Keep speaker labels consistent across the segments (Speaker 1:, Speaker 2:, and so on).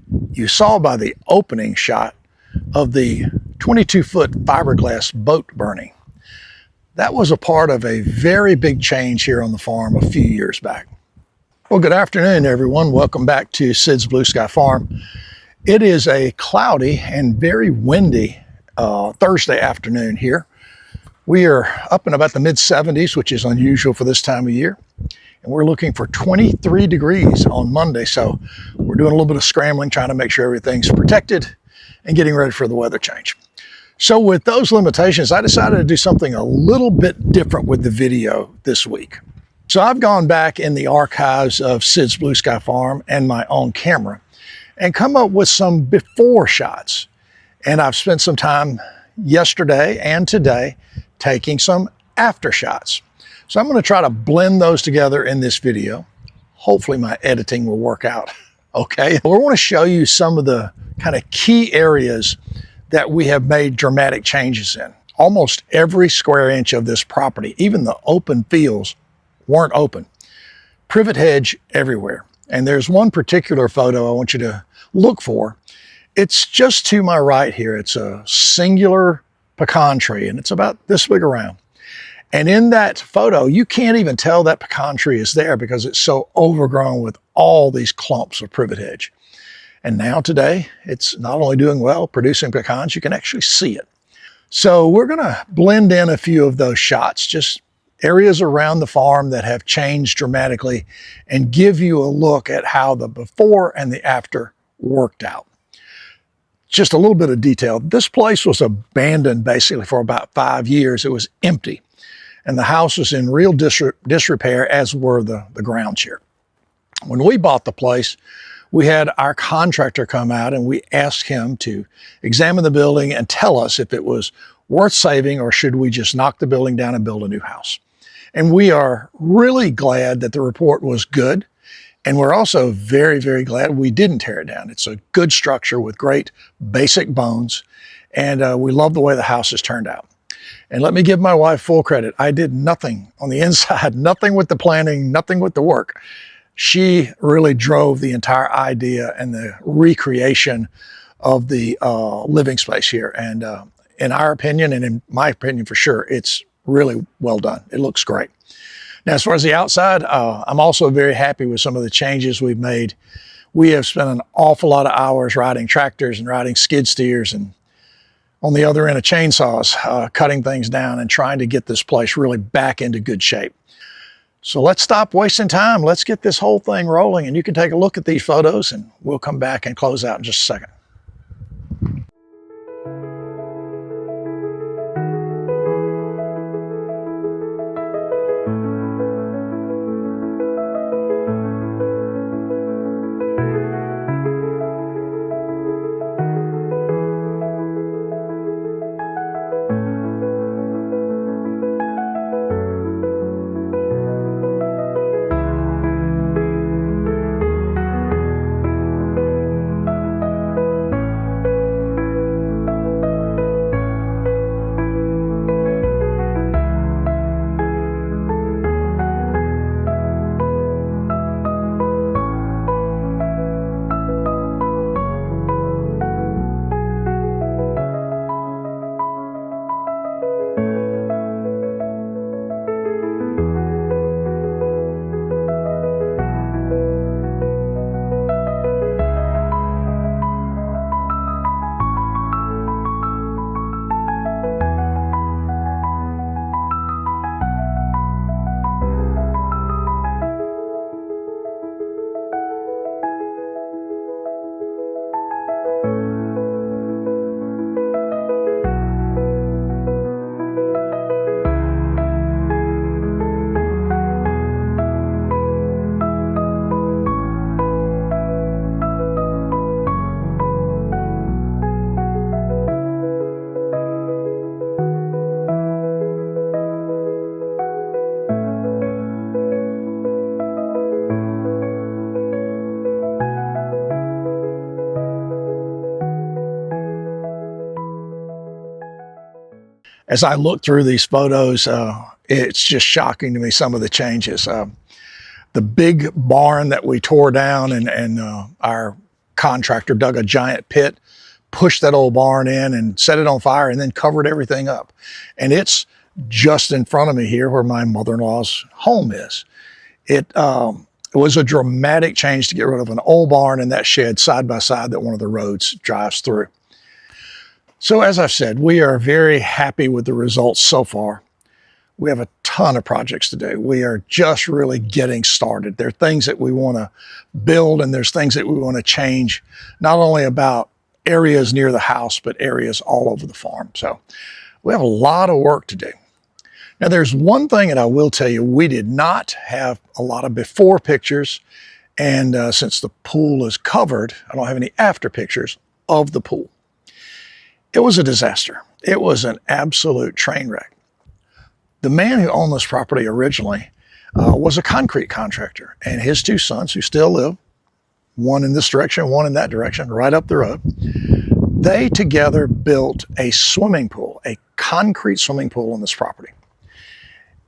Speaker 1: You saw by the opening shot of the 22-foot fiberglass boat burning. That was a part of a very big change here on the farm a few years back. Well, good afternoon, everyone. Welcome back to Sid's Blue Sky Farm. It is a cloudy and very windy Thursday afternoon here. We are up in about the mid-70s, which is unusual for this time of year. And we're looking for 23 degrees on Monday. So we're doing a little bit of scrambling, trying to make sure everything's protected and getting ready for the weather change. So with those limitations, I decided to do something a little bit different with the video this week. So I've gone back in the archives of Sid's Blue Sky Farm and my own camera and come up with some before shots. And I've spent some time yesterday and today taking some after shots. So I'm going to try to blend those together in this video. Hopefully my editing will work out okay. We want to show you some of the kind of key areas that we have made dramatic changes in. Almost every square inch of this property, even the open fields, weren't open. Privet hedge everywhere. And there's one particular photo I want you to look for. It's just to my right here. It's a singular pecan tree, and it's about this big around. And in that photo, you can't even tell that pecan tree is there because it's so overgrown with all these clumps of privet hedge. And now today, it's not only doing well, producing pecans, you can actually see it. So we're gonna blend in a few of those shots, just areas around the farm that have changed dramatically, and give you a look at how the before and the after worked out. Just a little bit of detail. This place was abandoned basically for about 5 years. It was empty. And the house was in real disrepair, as were the grounds here. When we bought the place, we had our contractor come out and we asked him to examine the building and tell us if it was worth saving or should we just knock the building down and build a new house. And we are really glad that the report was good. And we're also very, very glad we didn't tear it down. It's a good structure with great basic bones. And we love the way the house has turned out. And let me give my wife full credit. I did nothing on the inside, nothing with the planning, nothing with the work. She really drove the entire idea and the recreation of the living space here. And in our opinion, and in my opinion for sure, it's really well done. It looks great. Now, as far as the outside, I'm also very happy with some of the changes we've made. We have spent an awful lot of hours riding tractors and riding skid steers and on the other end of chainsaws, cutting things down and trying to get this place really back into good shape. So let's stop wasting time. Let's get this whole thing rolling, and you can take a look at these photos and we'll come back and close out in just a second. as I look through these photos, it's just shocking to me, some of the changes. The big barn that we tore down and our contractor dug a giant pit, pushed that old barn in and set it on fire and then covered everything up. And it's just in front of me here where my mother-in-law's home is. It was a dramatic change to get rid of an old barn and that shed side by side that one of the roads drives through. So as I've said, we are very happy with the results so far. We have a ton of projects to do. We are just really getting started. There are things that we want to build and there's things that we want to change, not only about areas near the house, but areas all over the farm. So we have a lot of work to do. Now, there's one thing that I will tell you, we did not have a lot of before pictures. And since the pool is covered, I don't have any after pictures of the pool. It was a disaster. It was an absolute train wreck. The man who owned this property originally was a concrete contractor, and his two sons, who still live, one in this direction, one in that direction, right up the road, they together built a swimming pool, a concrete swimming pool on this property.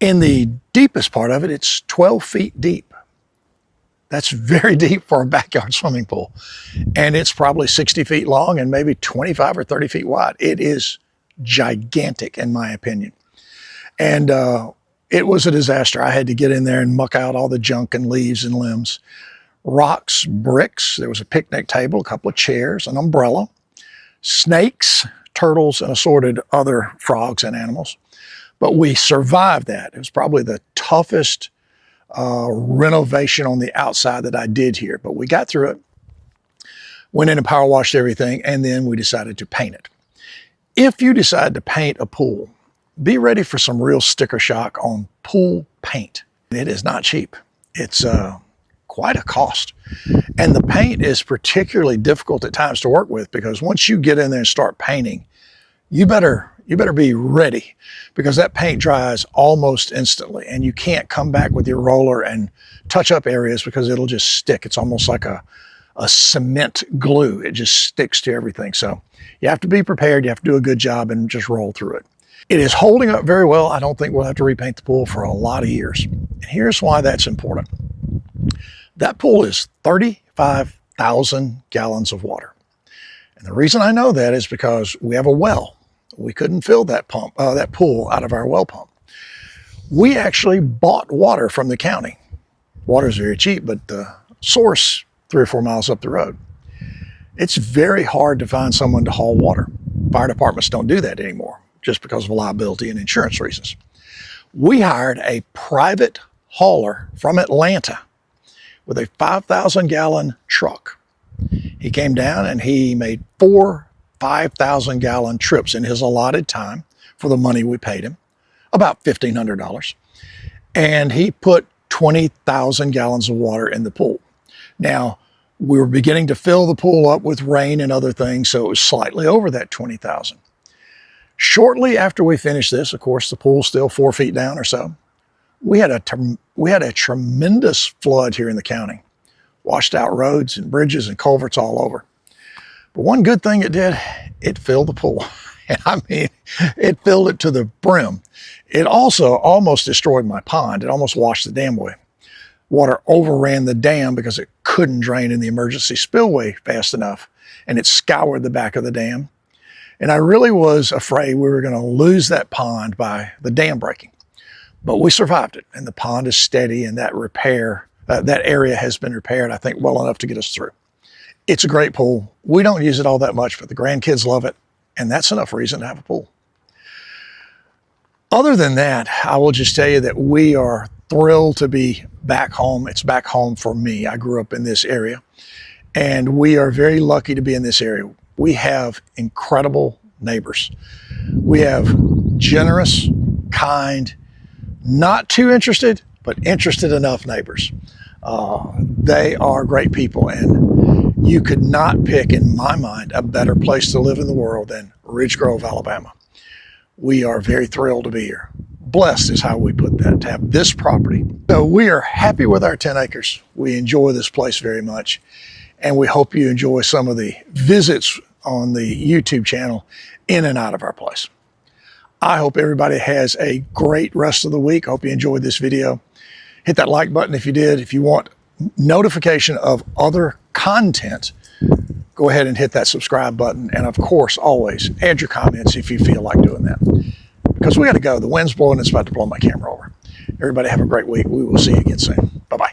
Speaker 1: In the deepest part of it, it's 12 feet deep. That's very deep for a backyard swimming pool. And it's probably 60 feet long and maybe 25 or 30 feet wide. It is gigantic, in my opinion. And it was a disaster. I had to get in there and muck out all the junk and leaves and limbs. Rocks, bricks, there was a picnic table, a couple of chairs, an umbrella, snakes, turtles, and assorted other frogs and animals. But we survived that. It was probably the toughest renovation on the outside that I did here, but we got through it, went in and power washed everything, and then we decided to paint it. If you decide to paint a pool, be ready for some real sticker shock on pool paint. It is not cheap. It's quite a cost. And the paint is particularly difficult at times to work with because once you get in there and start painting, you better be ready because that paint dries almost instantly and you can't come back with your roller and touch up areas because it'll just stick. It's almost like a cement glue. It just sticks to everything. So you have to be prepared. You have to do a good job and just roll through it. It is holding up very well. I don't think we'll have to repaint the pool for a lot of years. And here's why that's important. That pool is 35,000 gallons of water. And the reason I know that is because we have a well. We couldn't fill that pool out of our well pump. We actually bought water from the county. Water is very cheap, but the source 3 or 4 miles up the road. It's very hard to find someone to haul water. Fire departments don't do that anymore just because of liability and insurance reasons. We hired a private hauler from Atlanta with a 5,000 gallon truck. He came down and he made 4 5,000 gallon trips in his allotted time for the money we paid him, about $1,500. And he put 20,000 gallons of water in the pool. Now, we were beginning to fill the pool up with rain and other things, so it was slightly over that 20,000. Shortly after we finished this, of course, the pool's still 4 feet down or so. We had a tremendous flood here in the county. Washed out roads and bridges and culverts all over. But one good thing it did, it filled the pool. And I mean, it filled it to the brim. It also almost destroyed my pond. It almost washed the dam away. Water overran the dam because it couldn't drain in the emergency spillway fast enough. And it scoured the back of the dam. And I really was afraid we were going to lose that pond by the dam breaking. But we survived it. And the pond is steady and that area has been repaired, I think, well enough to get us through. It's a great pool. We don't use it all that much, but the grandkids love it. And that's enough reason to have a pool. Other than that, I will just tell you that we are thrilled to be back home. It's back home for me. I grew up in this area and we are very lucky to be in this area. We have incredible neighbors. We have generous, kind, not too interested, but interested enough neighbors. They are great people, and you could not pick, in my mind, a better place to live in the world than Ridge Grove, Alabama. We are very thrilled to be here. Blessed is how we put that, to have this property. So we are happy with our 10 acres. We enjoy this place very much, and we hope you enjoy some of the visits on the YouTube channel in and out of our place. I hope everybody has a great rest of the week. I hope you enjoyed this video. Hit that like button if you did. If you want notification of other content, go ahead and hit that subscribe button. And of course, always add your comments if you feel like doing that. Because we got to go. The wind's blowing. It's about to blow my camera over. Everybody have a great week. We will see you again soon. Bye-bye.